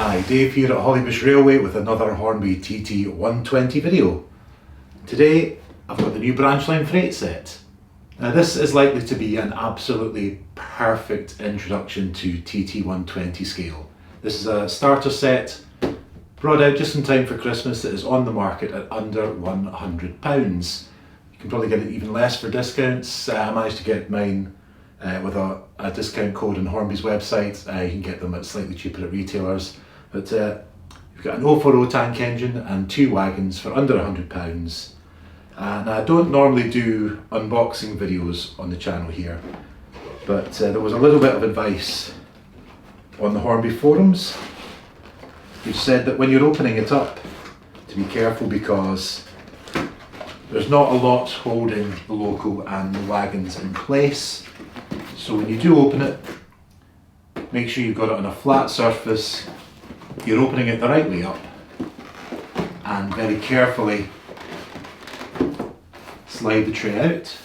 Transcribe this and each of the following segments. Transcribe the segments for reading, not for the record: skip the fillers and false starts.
Hi, Dave here at Hollybush Railway with another Hornby TT120 video. Today I've got the new branch line freight set. Now this is likely to be an absolutely perfect introduction to TT120 scale. This is a starter set brought out just in time for Christmas that is on the market at under £100. You can probably get it even less for discounts. I managed to get mine with a discount code on Hornby's website. You can get them at slightly cheaper at retailers. But we've got an 040 tank engine and 2 wagons for under £100. And I don't normally do unboxing videos on the channel here, but there was a little bit of advice on the Hornby forums which said that when you're opening it up to be careful because there's not a lot holding the loco and the wagons in place. So when you do open it, make sure you've got it on a flat surface, you're opening it the right way up, and very carefully slide the tray out.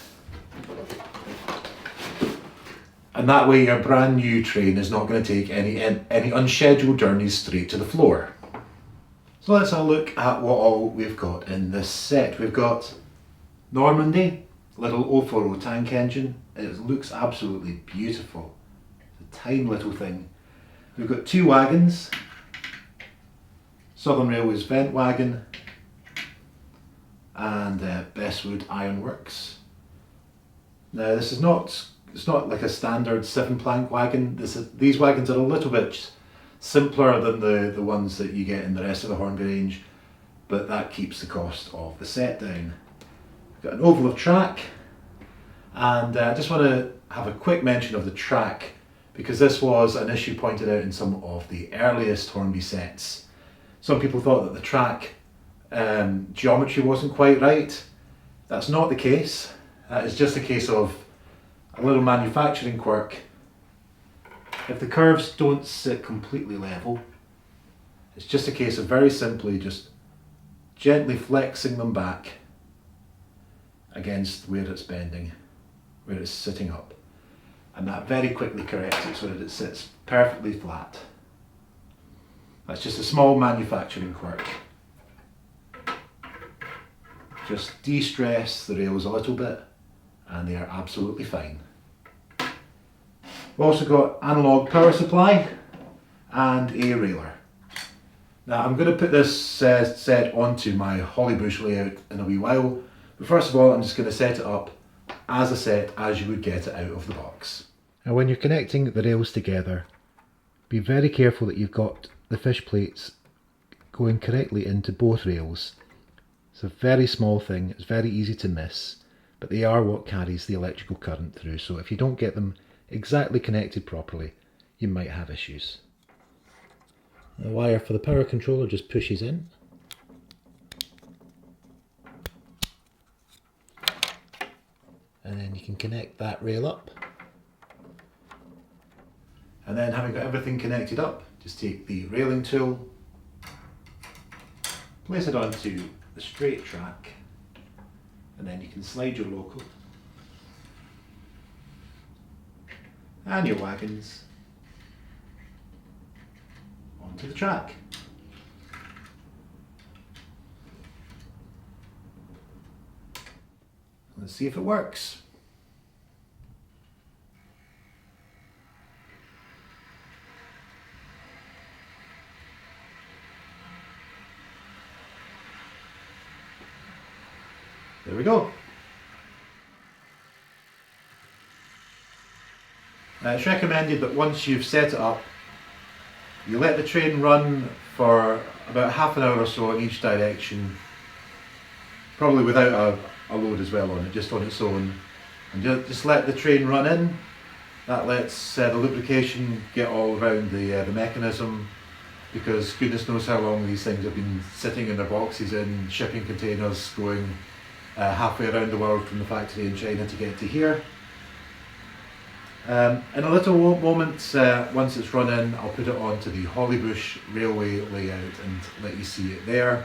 And that way your brand new train is not going to take any unscheduled journeys straight to the floor. So let's have a look at what all we've got in this set. We've got Normandy, little 040 tank engine. It looks absolutely beautiful. It's a tiny little thing. We've got 2 wagons, Southern Railway's vent wagon and Bestwood Ironworks. Now this is it's not like a standard 7-plank wagon. These wagons are a little bit simpler than the ones that you get in the rest of the Hornby range, but that keeps the cost of the set down. We've got an oval of track, and I just want to have a quick mention of the track because this was an issue pointed out in some of the earliest Hornby sets. Some people thought that the track geometry wasn't quite right. That's not the case. It's just a case of a little manufacturing quirk. If the curves don't sit completely level, it's just a case of very simply just gently flexing them back against where it's bending, where it's sitting up. And that very quickly corrects it so that it sits perfectly flat. That's just a small manufacturing quirk. Just de-stress the rails a little bit and they are absolutely fine. We've also got analogue power supply and a railer. Now I'm going to put this set onto my Hollybush layout in a wee while, but first of all I'm just going to set it up as a set as you would get it out of the box. Now when you're connecting the rails together, be very careful that you've got the fish plates going correctly into both rails. It's a very small thing, it's very easy to miss, but they are what carries the electrical current through, so if you don't get them exactly connected properly, you might have issues. The wire for the power controller just pushes in. And then you can connect that rail up. And then having got everything connected up, just take the railing tool, place it onto the straight track, and then you can slide your loco and your wagons onto the track. Let's see if it works. There we go. It's recommended that once you've set it up, you let the train run for about half an hour or so in each direction, probably without a load as well on it, just on its own, and just let the train run in. That lets the lubrication get all around the mechanism, because goodness knows how long these things have been sitting in their boxes in shipping containers going halfway around the world from the factory in China to get to here. In a little moment, once it's run in, I'll put it onto the Hollybush Railway layout and let you see it there.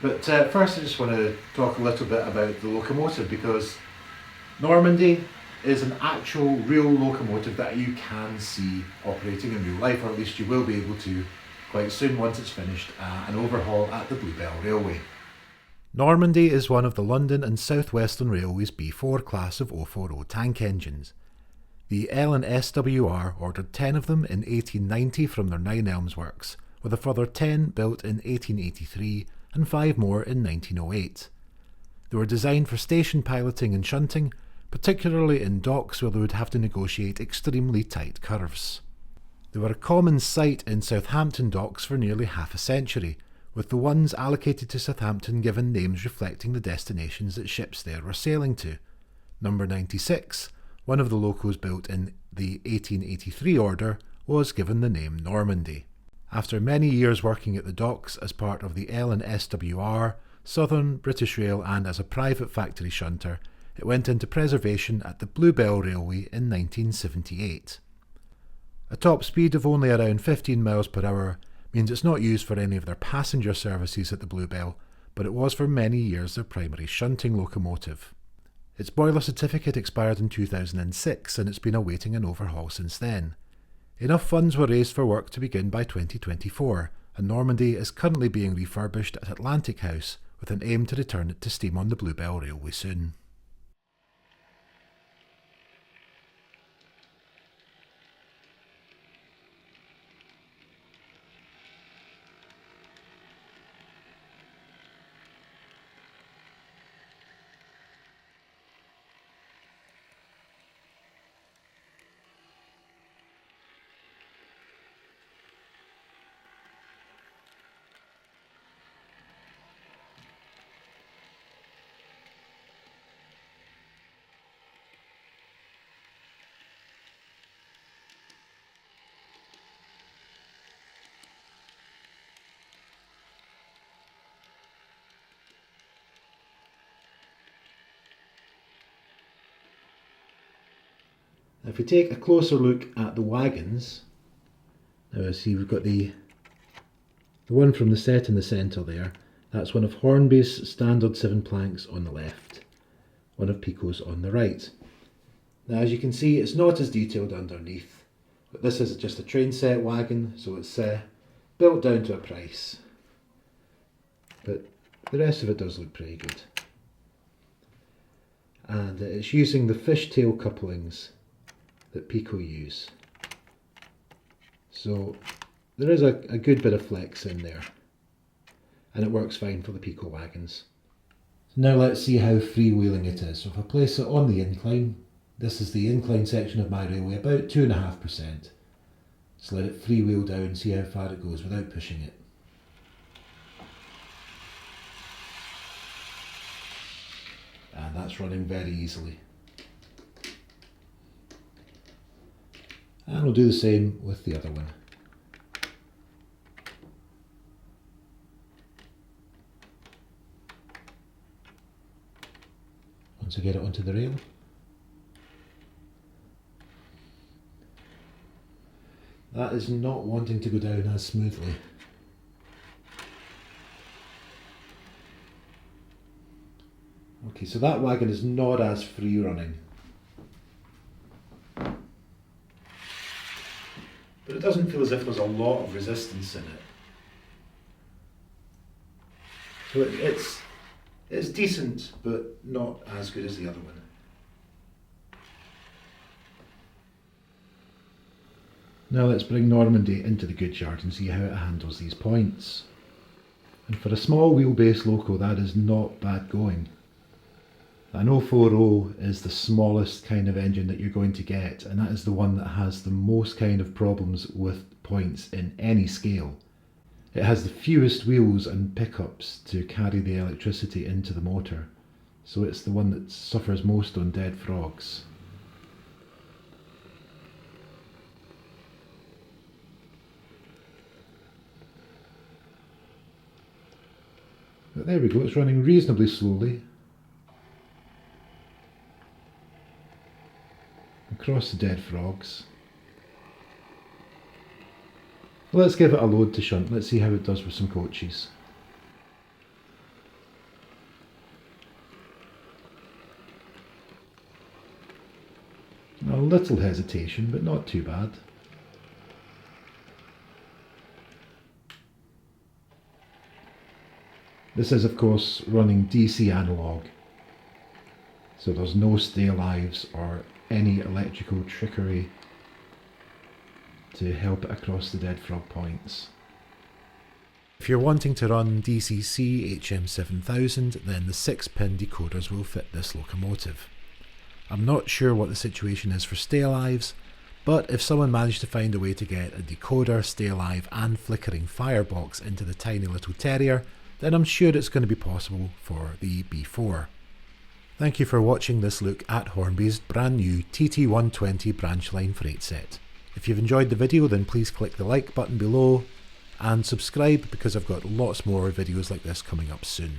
But first I just want to talk a little bit about the locomotive, because Normandy is an actual real locomotive that you can see operating in real life, or at least you will be able to quite soon once it's finished an overhaul at the Bluebell Railway. Normandy is one of the London and South Western Railway's B4 class of 040 tank engines. The L&SWR ordered 10 of them in 1890 from their Nine Elms works, with a further 10 built in 1883 and 5 more in 1908. They were designed for station piloting and shunting, particularly in docks where they would have to negotiate extremely tight curves. They were a common sight in Southampton docks for nearly half a century, with the ones allocated to Southampton given names reflecting the destinations that ships there were sailing to. Number 96, one of the locos built in the 1883 order, was given the name Normandy. After many years working at the docks as part of the L&SWR, Southern, British Rail and as a private factory shunter, it went into preservation at the Bluebell Railway in 1978. A top speed of only around 15 miles per hour means it's not used for any of their passenger services at the Bluebell, but it was for many years their primary shunting locomotive. Its boiler certificate expired in 2006 and it's been awaiting an overhaul since then. Enough funds were raised for work to begin by 2024, and Normandy is currently being refurbished at Atlantic House with an aim to return it to steam on the Bluebell Railway soon. If we take a closer look at the wagons, now see we've got the one from the set in the centre there. That's one of Hornby's standard 7 planks on the left, one of Pico's on the right. Now as you can see, it's not as detailed underneath, but this is just a train set wagon, so it's built down to a price. But the rest of it does look pretty good. And it's using the fishtail couplings that Pico use. So there is a good bit of flex in there, and it works fine for the Pico wagons. So now let's see how freewheeling it is. So if I place it on the incline, this is the incline section of my railway, about 2.5%. So let it freewheel down and see how far it goes without pushing it. And that's running very easily. And we'll do the same with the other one. Once I get it onto the rail. That is not wanting to go down as smoothly. Okay, so that wagon is not as free running. But it doesn't feel as if there's a lot of resistance in it. So it's decent, but not as good as the other one. Now let's bring Normandy into the goods yard and see how it handles these points. And for a small wheelbase loco, that is not bad going. An 040 is the smallest kind of engine that you're going to get, and that is the one that has the most kind of problems with points in any scale. It has the fewest wheels and pickups to carry the electricity into the motor, so it's the one that suffers most on dead frogs. But there we go, it's running reasonably slowly. Across the dead frogs. Let's give it a load to shunt. Let's see how it does with some coaches. A little hesitation, but not too bad. This is of course running DC analog, so there's no stay alives or any electrical trickery to help it across the dead frog points. If you're wanting to run DCC HM7000, then the 6-pin decoders will fit this locomotive. I'm not sure what the situation is for stay alives, but if someone managed to find a way to get a decoder, stay alive and flickering firebox into the tiny little Terrier, then I'm sure it's going to be possible for the B4. Thank you for watching this look at Hornby's brand new TT120 branch line freight set. If you've enjoyed the video, then please click the like button below and subscribe, because I've got lots more videos like this coming up soon.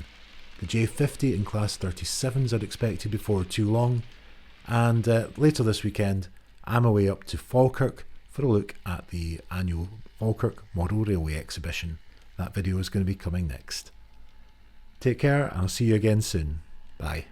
The J50 and Class 37s are expected before too long, and later this weekend I'm away up to Falkirk for a look at the annual Falkirk Model Railway exhibition. That video is going to be coming next. Take care, and I'll see you again soon. Bye.